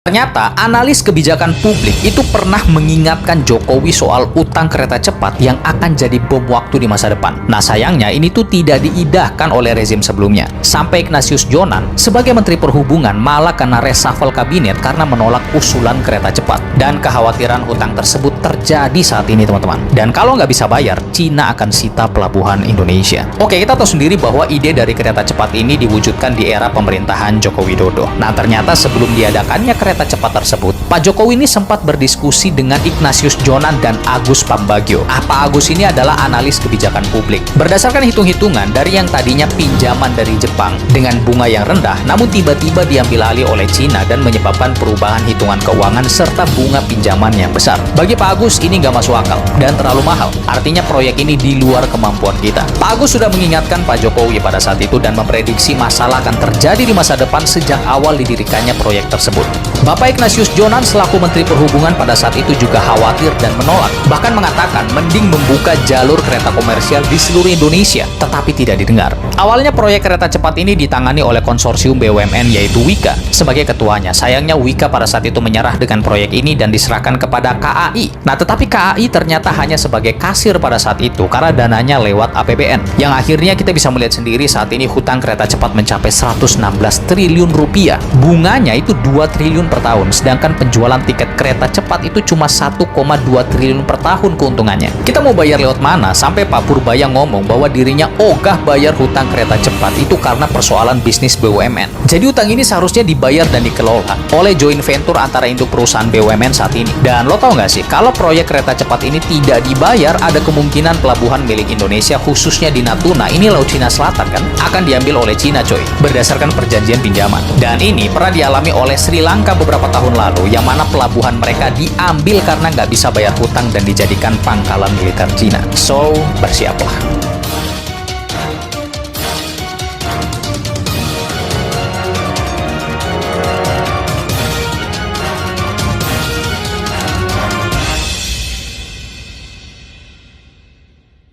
Ternyata, analis kebijakan publik itu pernah mengingatkan Jokowi soal utang kereta cepat yang akan jadi bom waktu di masa depan. Nah, sayangnya ini tuh tidak diidahkan oleh rezim sebelumnya. Sampai Ignatius Jonan sebagai Menteri Perhubungan malah kena reshuffle kabinet karena menolak usulan kereta cepat. Dan kekhawatiran utang tersebut terjadi saat ini, teman-teman. Dan kalau nggak bisa bayar, Cina akan sita pelabuhan Indonesia. Oke, kita tahu sendiri bahwa ide dari kereta cepat ini diwujudkan di era pemerintahan Joko Widodo. Nah, ternyata sebelum diadakannya kereta cepat tersebut, Pak Jokowi ini sempat berdiskusi dengan Ignatius Jonan dan Agus Pambagio. Pak Agus ini adalah analis kebijakan publik. Berdasarkan hitung-hitungan dari yang tadinya pinjaman dari Jepang dengan bunga yang rendah, namun tiba-tiba diambil alih oleh Cina dan menyebabkan perubahan hitungan keuangan serta bunga pinjaman yang besar. Bagi Pak Agus, ini nggak masuk akal dan terlalu mahal. Artinya proyek ini di luar kemampuan kita. Pak Agus sudah mengingatkan Pak Jokowi pada saat itu dan memprediksi masalah akan terjadi di masa depan sejak awal didirikannya proyek tersebut. Bapak Ignatius Jonan selaku Menteri Perhubungan pada saat itu juga khawatir dan menolak, bahkan mengatakan mending membuka jalur kereta komersial di seluruh Indonesia, tetapi tidak didengar. Awalnya proyek kereta cepat ini ditangani oleh konsorsium BUMN yaitu Wika sebagai ketuanya. Sayangnya Wika pada saat itu menyerah dengan proyek ini dan diserahkan kepada KAI. Nah, tetapi KAI ternyata hanya sebagai kasir pada saat itu karena dananya lewat APBN. Yang akhirnya kita bisa melihat sendiri saat ini hutang kereta cepat mencapai 116 triliun rupiah. Bunganya itu 2 triliun per tahun, sedangkan penjualan tiket kereta cepat itu cuma 1,2 triliun per tahun keuntungannya. Kita mau bayar lewat mana? Sampai Pak Purbaya ngomong bahwa dirinya ogah bayar hutang kereta cepat itu karena persoalan bisnis BUMN. Jadi utang ini seharusnya dibayar dan dikelola oleh joint venture antara induk perusahaan BUMN saat ini. Dan lo tau nggak sih, kalau proyek kereta cepat ini tidak dibayar, ada kemungkinan pelabuhan milik Indonesia khususnya di Natuna, ini Laut Cina Selatan kan, akan diambil oleh Cina coy, berdasarkan perjanjian pinjaman. Dan ini pernah dialami oleh Sri Lanka beberapa tahun lalu, yang mana pelabuhan mereka diambil karena nggak bisa bayar hutang dan dijadikan pangkalan militer Cina. So, bersiaplah.